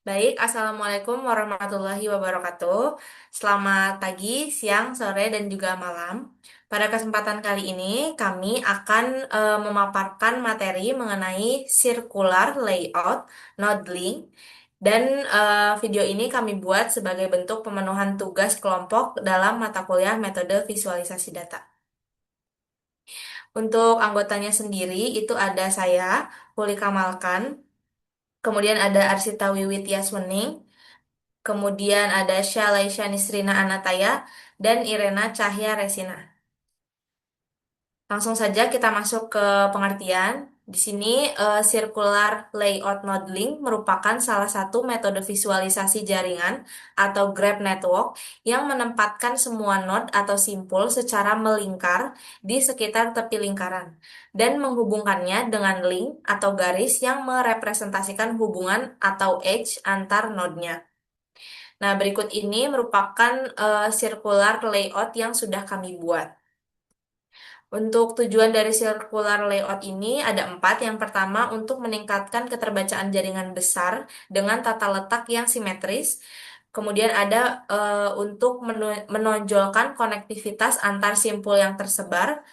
Baik, Assalamualaikum warahmatullahi wabarakatuh. Selamat pagi, siang, sore, dan juga malam. Pada kesempatan kali ini, kami akan memaparkan materi mengenai circular layout, modeling, dan video ini kami buat sebagai bentuk pemenuhan tugas kelompok dalam mata kuliah metode visualisasi data. Untuk anggotanya sendiri, itu ada saya, Puli Kamalkan, kemudian ada Arsita Wiwit Yaswening, kemudian ada Syalaisya Nisrina Anataya dan Irena Cahya Resina. Langsung saja kita masuk ke pengertian. Di sini circular layout modeling merupakan salah satu metode visualisasi jaringan atau graph network yang menempatkan semua node atau simpul secara melingkar di sekitar tepi lingkaran dan menghubungkannya dengan link atau garis yang merepresentasikan hubungan atau edge antar node-nya. Nah, berikut ini merupakan circular layout yang sudah kami buat. Untuk tujuan dari circular layout ini ada empat. Yang pertama, untuk meningkatkan keterbacaan jaringan besar dengan tata letak yang simetris. Kemudian ada untuk menonjolkan konektivitas antar simpul yang tersebar.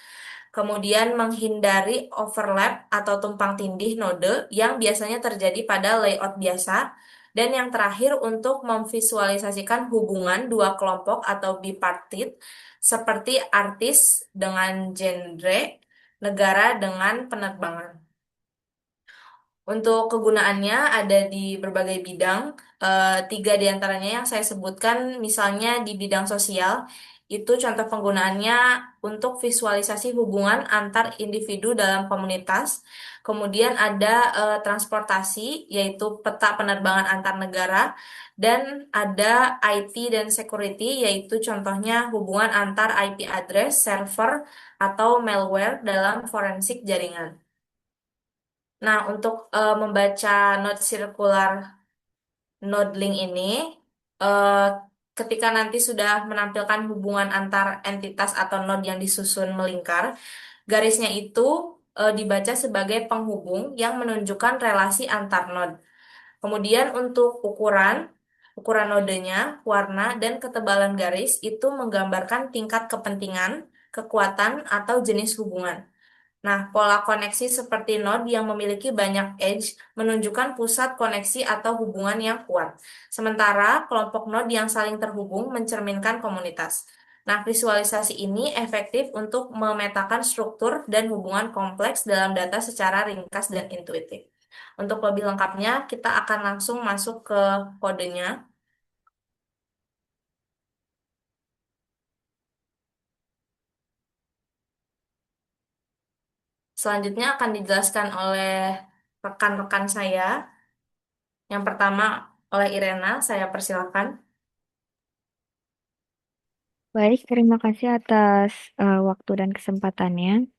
Kemudian menghindari overlap atau tumpang tindih node yang biasanya terjadi pada layout biasa. Dan yang terakhir untuk memvisualisasikan hubungan dua kelompok atau bipartit seperti artis dengan genre, negara dengan penerbangan. Untuk kegunaannya ada di berbagai bidang. Tiga di antaranya yang saya sebutkan, misalnya di bidang sosial, itu contoh penggunaannya untuk visualisasi hubungan antar individu dalam komunitas. Kemudian ada transportasi, yaitu peta penerbangan antar negara, dan ada IT dan security, yaitu contohnya hubungan antar IP address, server, atau malware dalam forensik jaringan. Nah, untuk membaca note circular node link ini, eh, ketika nanti sudah menampilkan hubungan antar entitas atau node yang disusun melingkar, garisnya itu dibaca sebagai penghubung yang menunjukkan relasi antar node. Kemudian untuk ukuran nodenya, warna, dan ketebalan garis itu menggambarkan tingkat kepentingan, kekuatan, atau jenis hubungan. Nah, pola koneksi seperti node yang memiliki banyak edge menunjukkan pusat koneksi atau hubungan yang kuat. Sementara kelompok node yang saling terhubung mencerminkan komunitas. Nah, visualisasi ini efektif untuk memetakan struktur dan hubungan kompleks dalam data secara ringkas dan intuitif. Untuk lebih lengkapnya, kita akan langsung masuk ke kodenya. Selanjutnya akan dijelaskan oleh rekan-rekan saya. Yang pertama oleh Irena, saya persilakan. Baik, terima kasih atas waktu dan kesempatannya.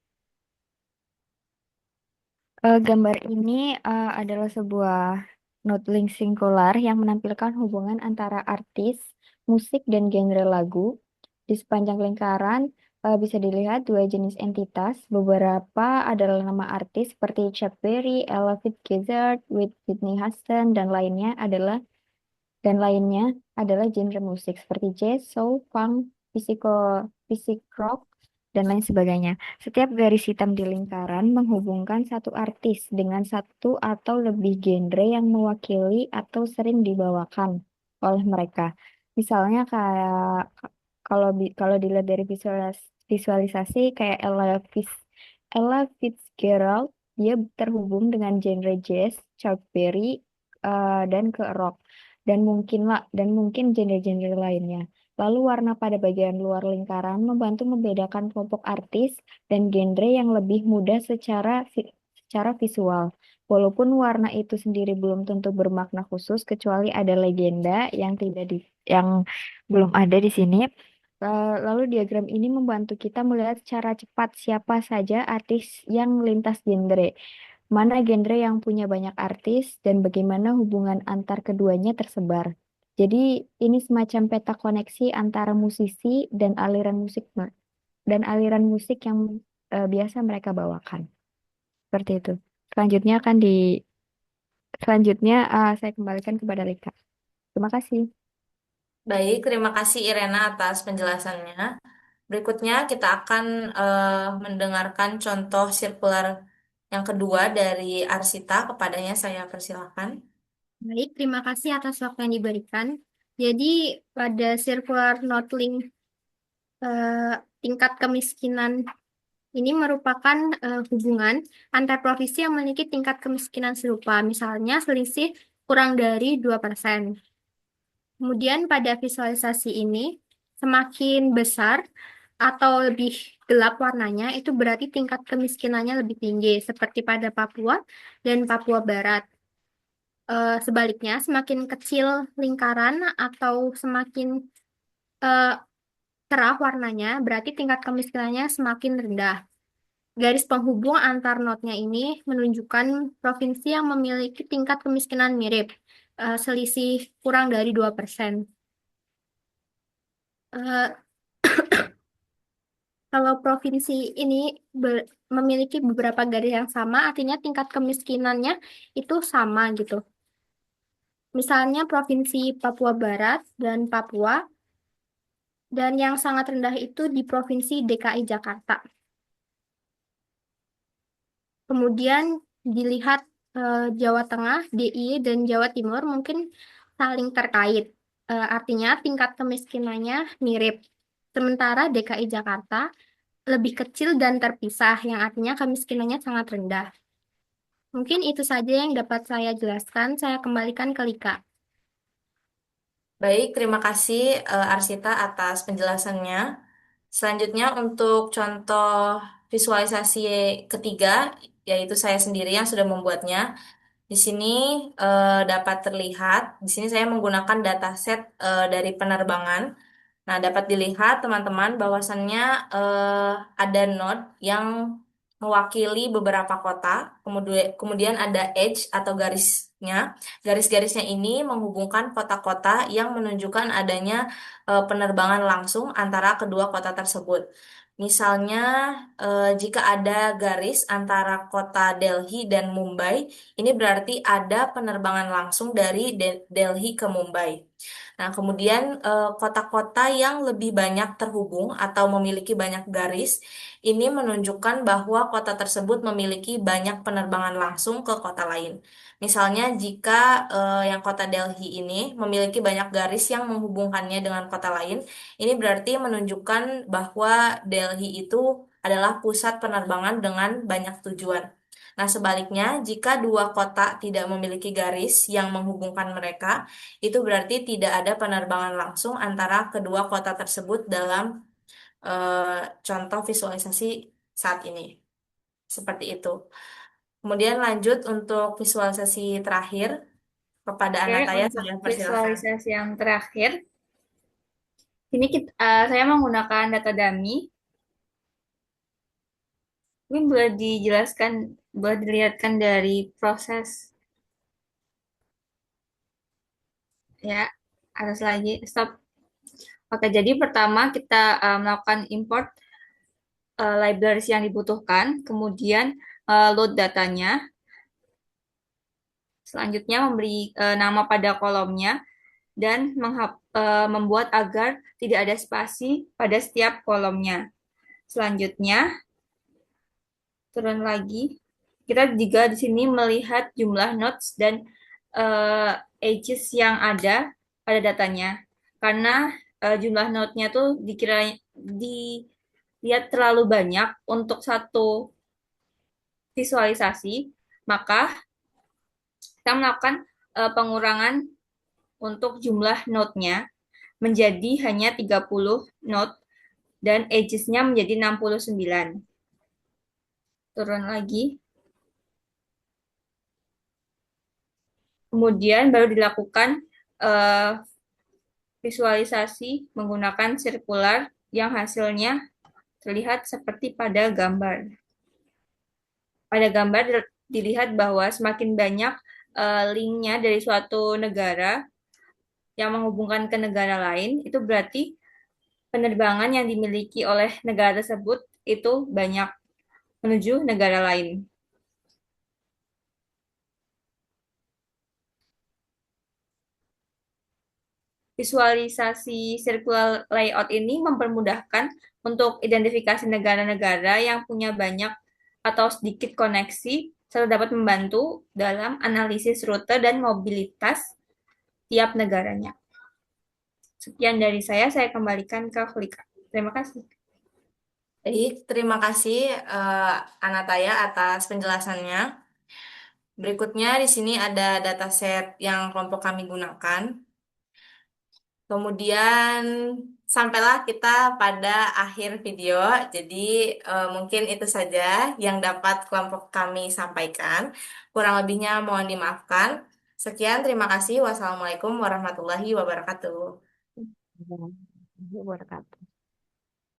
Gambar ini adalah sebuah note link singular yang menampilkan hubungan antara artis, musik, dan genre lagu. Di sepanjang lingkaran bisa dilihat dua jenis entitas. Beberapa adalah nama artis seperti Chuck Berry, Ella Fitzgerald, Whitney Houston, dan lainnya adalah genre musik seperti jazz, soul, funk, physical rock, dan lain sebagainya. Setiap garis hitam di lingkaran menghubungkan satu artis dengan satu atau lebih genre yang mewakili atau sering dibawakan oleh mereka. Misalnya kayak kalau dilihat dari visualisasi kayak Ella Fitzgerald, dia terhubung dengan genre jazz, Chuck Berry, dan ke rock dan mungkin genre-genre lainnya. Lalu warna pada bagian luar lingkaran membantu membedakan kelompok artis dan genre yang lebih mudah secara visual. Walaupun warna itu sendiri belum tentu bermakna khusus kecuali ada legenda yang belum ada di sini. Lalu diagram ini membantu kita melihat secara cepat siapa saja artis yang lintas genre, mana genre yang punya banyak artis, dan bagaimana hubungan antar keduanya tersebar. Jadi ini semacam peta koneksi antara musisi dan aliran musik yang biasa mereka bawakan. Seperti itu. Selanjutnya akan Selanjutnya saya kembalikan kepada Lika. Terima kasih. Baik, terima kasih Irena atas penjelasannya. Berikutnya kita akan mendengarkan contoh sirkular yang kedua dari Arsita. Kepadanya saya persilakan. Baik, terima kasih atas waktu yang diberikan. Jadi, pada circular note link eh, tingkat kemiskinan ini merupakan hubungan antar provinsi yang memiliki tingkat kemiskinan serupa. Misalnya, selisih kurang dari 2%. Kemudian pada visualisasi ini, semakin besar atau lebih gelap warnanya, itu berarti tingkat kemiskinannya lebih tinggi, seperti pada Papua dan Papua Barat. Sebaliknya, semakin kecil lingkaran atau semakin eh, cerah warnanya, berarti tingkat kemiskinannya semakin rendah. Garis penghubung antar notnya ini menunjukkan provinsi yang memiliki tingkat kemiskinan mirip, selisih kurang dari 2%. Eh, Kalau provinsi ini memiliki beberapa garis yang sama, artinya tingkat kemiskinannya itu sama gitu. Misalnya Provinsi Papua Barat dan Papua, dan yang sangat rendah itu di Provinsi DKI Jakarta. Kemudian dilihat Jawa Tengah, DIY, dan Jawa Timur mungkin saling terkait. Artinya tingkat kemiskinannya mirip. Sementara DKI Jakarta lebih kecil dan terpisah, yang artinya kemiskinannya sangat rendah. Mungkin itu saja yang dapat saya jelaskan. Saya kembalikan ke Lika. Baik, terima kasih Arsita atas penjelasannya. Selanjutnya untuk contoh visualisasi ketiga, yaitu saya sendiri yang sudah membuatnya. Di sini dapat terlihat, di sini saya menggunakan dataset dari penerbangan. Nah, dapat dilihat teman-teman bahwasannya ada node yang mewakili beberapa kota, kemudian ada edge atau garisnya. Garis-garisnya ini menghubungkan kota-kota yang menunjukkan adanya penerbangan langsung antara kedua kota tersebut. Misalnya, jika ada garis antara kota Delhi dan Mumbai, ini berarti ada penerbangan langsung dari Delhi ke Mumbai. Nah, kemudian kota-kota yang lebih banyak terhubung atau memiliki banyak garis, ini menunjukkan bahwa kota tersebut memiliki banyak penerbangan langsung ke kota lain. Misalnya, jika yang kota Delhi ini memiliki banyak garis yang menghubungkannya dengan kota lain, ini berarti menunjukkan bahwa Delhi itu adalah pusat penerbangan dengan banyak tujuan. Nah, sebaliknya, jika dua kota tidak memiliki garis yang menghubungkan mereka, itu berarti tidak ada penerbangan langsung antara kedua kota tersebut dalam contoh visualisasi saat ini. Seperti itu. Kemudian lanjut untuk visualisasi terakhir kepada Oke, Anataya, untuk saya persilakan. visualisasi yang terakhir, ini saya menggunakan data dummy. Ini boleh dijelaskan, boleh dilihatkan dari proses ya, atas lagi, stop. Oke, jadi pertama kita melakukan import libraries yang dibutuhkan, kemudian load datanya, selanjutnya memberi nama pada kolomnya, dan membuat agar tidak ada spasi pada setiap kolomnya. Selanjutnya, turun lagi. Kita juga di sini melihat jumlah nodes dan edges yang ada pada datanya. Karena jumlah node-nya tuh dilihat terlalu banyak untuk satu visualisasi, maka kita melakukan pengurangan untuk jumlah node-nya menjadi hanya 30 node dan edges-nya menjadi 69. Turun lagi. Kemudian baru dilakukan visualisasi menggunakan sirkular yang hasilnya terlihat seperti pada gambar. Pada gambar dilihat bahwa semakin banyak linknya dari suatu negara yang menghubungkan ke negara lain, itu berarti penerbangan yang dimiliki oleh negara tersebut itu banyak menuju negara lain. Visualisasi circular layout ini mempermudahkan untuk identifikasi negara-negara yang punya banyak atau sedikit koneksi, serta dapat membantu dalam analisis rute dan mobilitas tiap negaranya. Sekian dari saya kembalikan ke Hulika. Terima kasih. Baik, terima kasih Anataya atas penjelasannya. Berikutnya di sini ada dataset yang kelompok kami gunakan. Kemudian sampailah kita pada akhir video. Jadi mungkin itu saja yang dapat kelompok kami sampaikan. Kurang lebihnya mohon dimaafkan. Sekian, terima kasih. Wassalamualaikum warahmatullahi wabarakatuh. Warahmatullahi wabarakatuh.